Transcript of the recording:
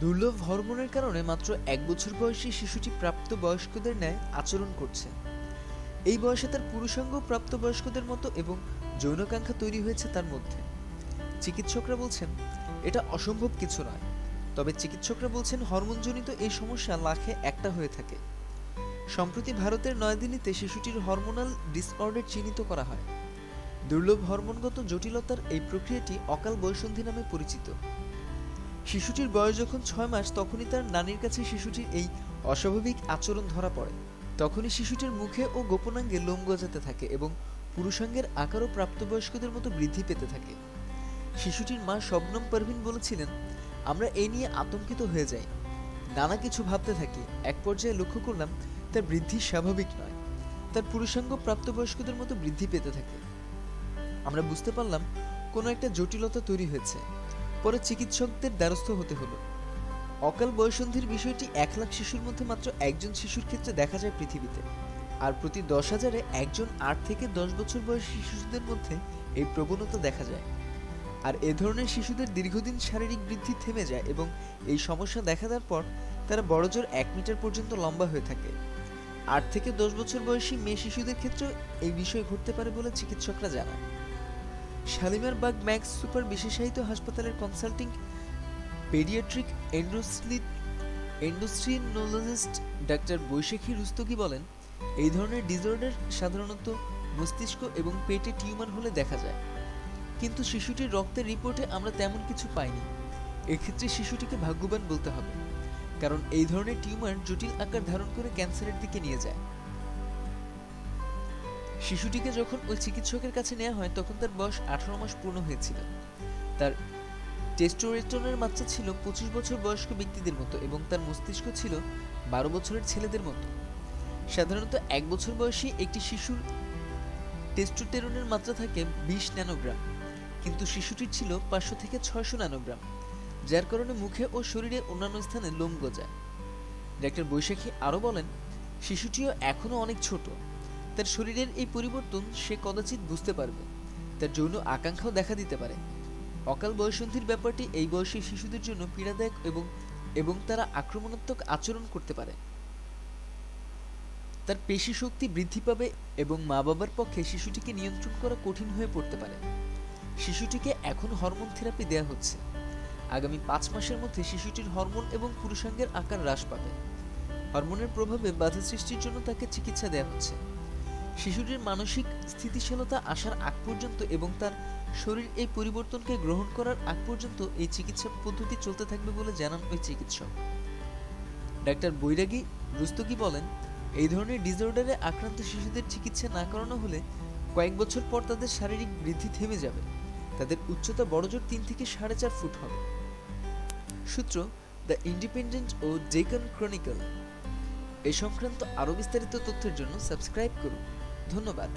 দুর্লভ হরমোনের কারণে মাত্র ১ বছর বয়সী শিশুটি প্রাপ্তবয়স্কদের ন্যায় আচরণ করছে। এই বয়সে তার পুরুষাঙ্গ প্রাপ্তবয়স্কদের মতো এবং যৌনাকাঙ্ক্ষা তৈরি হয়েছে তার মধ্যে। চিকিৎসকরা বলছেন এটা অসম্ভব কিছু নয়, তবে চিকিৎসকরা বলছেন হরমোনজনিত এই সমস্যা লাখে একটা হয়ে থাকে। সম্প্রতি ভারতের নয়াদিল্লিতে শিশুটির হরমোনাল ডিসঅর্ডার চিহ্নিত করা হয়। দুর্লভ হরমোনগত জটিলতার এই প্রক্রিয়াটি অকাল বয়ঃসন্ধি নামে পরিচিত। শিশুটির বয়স যখন ৬ মাস তখনই তার নানির কাছে শিশুটির এই অস্বাভাবিক আচরণ ধরা পড়ে। তখনই শিশুটির মুখে ও গোপনাঙ্গে লোম গজাতে থাকে এবং পুরুষাঙ্গের আকারও প্রাপ্তবয়স্কদের মতো বৃদ্ধি পেতে থাকে। শিশুটির মা শবনম পারভিন বলেছিলেন, আমরা এই নিয়ে আতঙ্কিত হয়ে যাই, নানা কিছু ভাবতে থাকি। এক পর্যায়ে লক্ষ্য করলাম তার বৃদ্ধি স্বাভাবিক নয়, তার পুরুষাঙ্গ প্রাপ্তবয়স্কদের মতো বৃদ্ধি পেতে থাকে। আমরা বুঝতে পারলাম কোনো একটা জটিলতা তৈরি হয়েছে। পরে চিকিৎসকদের দ্বারস্থ হতে হলো। অকাল বয়ঃসন্ধির বিষয়টি ১ লাখ শিশুর মধ্যে মাত্র একজন শিশুর ক্ষেত্রে দেখা যায় পৃথিবীতে, আর প্রতি ১০,০০০-এ একজন ৮ থেকে ১০ বছর বয়সী শিশুদের মধ্যে এই প্রবণতা দেখা যায়। আর এ ধরনের শিশুদের দীর্ঘদিন শারীরিক বৃদ্ধি থেমে যায় এবং এই সমস্যা দেখা দেওয়ার পর তারা বড়জোর ১ মিটার পর্যন্ত লম্বা হয়ে থাকে। ৮ থেকে ১০ বছর বয়সী মেয়ে শিশুদের ক্ষেত্রেও এই বিষয় ঘটতে পারে বলে চিকিৎসকরা জানায়। শালিমার বাগ ম্যাক্স সুপার বিশেষায়িত হাসপাতালের কনসাল্টিং পেডিয়াট্রিক এন্ডোস্ট্রিনোলজিস্ট ডাক্তার বৈশাখী রুস্তগী বলেন, এই ধরনের ডিসঅর্ডার সাধারণত মস্তিষ্ক এবং পেটে টিউমার হলে দেখা যায়, কিন্তু শিশুটির রক্তের রিপোর্টে আমরা তেমন কিছু পাইনি। এক্ষেত্রে শিশুটিকে ভাগ্যবান বলতে হবে, কারণ এই ধরনের টিউমার জটিল আকার ধারণ করে ক্যান্সারের দিকে নিয়ে যায়। শিশুটিকে যখন ওই চিকিৎসকের কাছে নেওয়া হয় তখন তার বয়স ১৮ মাস পূর্ণ হয়েছিল। তার টেস্টোস্টেরনের মাত্রা ছিল ২৫ বছর বয়স্ক ব্যক্তিদের মতো এবং তার মস্তিষ্ক ছিল ১২ বছরের ছেলেদের মতো। সাধারণত ১ বছর বয়সী একটি শিশুর টেস্টোস্টেরনের মাত্রা থাকে ২০ ন্যানোগ্রাম, কিন্তু শিশুটির ছিল ৫০০ থেকে ৬০০ ন্যানোগ্রাম, যার কারণে মুখে ও শরীরের অন্যান্য স্থানে লোম গজায়। ডাক্তার বৈশাখী আরও বলেন, শিশুটিও এখনও অনেক ছোট, তার শরীরের এই পরিবর্তন সে কদাচিৎ বুঝতে পারবে, তার যৌন আকাঙ্ক্ষাও দেখা দিতে পারে। অকাল বয়ঃসন্ধির ব্যাপারটি এই বয়সী শিশুদের জন্য পীড়াদায়ক এবং তারা আক্রমণাত্মক আচরণ করতে পারে। তার পেশি শক্তি বৃদ্ধি পাবে এবং মা বাবার পক্ষে শিশুটিকে নিয়ন্ত্রণ করা কঠিন হয়ে পড়তে পারে। শিশুটিকে এখন হরমোন থেরাপি দেওয়া হচ্ছে। আগামী ৫ মাসের মধ্যে শিশুটির হরমোন এবং পুরুষাঙ্গের আকার হ্রাস পাবে। হরমোনের প্রভাবে বাধা সৃষ্টির জন্য তাকে চিকিৎসা দেওয়া হচ্ছে। শিশুটির মানসিক স্থিতিশীলতা আসার আগ পর্যন্ত এবং তার শরীর এই পরিবর্তনকে গ্রহণ করার আগ পর্যন্ত এই চিকিৎসা পদ্ধতি চলতে থাকবে বলে জানান ওই চিকিৎসক। ডাক্তার বৈরাগী রুস্তগী বলেন, এই ধরনের ডিসঅর্ডারে আক্রান্ত শিশুদের চিকিৎসা না করানো হলে কয়েক বছর পর তাদের শারীরিক বৃদ্ধি থেমে যাবে, তাদের উচ্চতা বড়জোর ৩ থেকে ৪.৫ ফুট হবে। সূত্র দ্য ইন্ডিপেন্ডেন্ট ও ডেকান ক্রনিকল। এ সংক্রান্ত আরও বিস্তারিত তথ্যের জন্য সাবস্ক্রাইব করুন। ধন্যবাদ।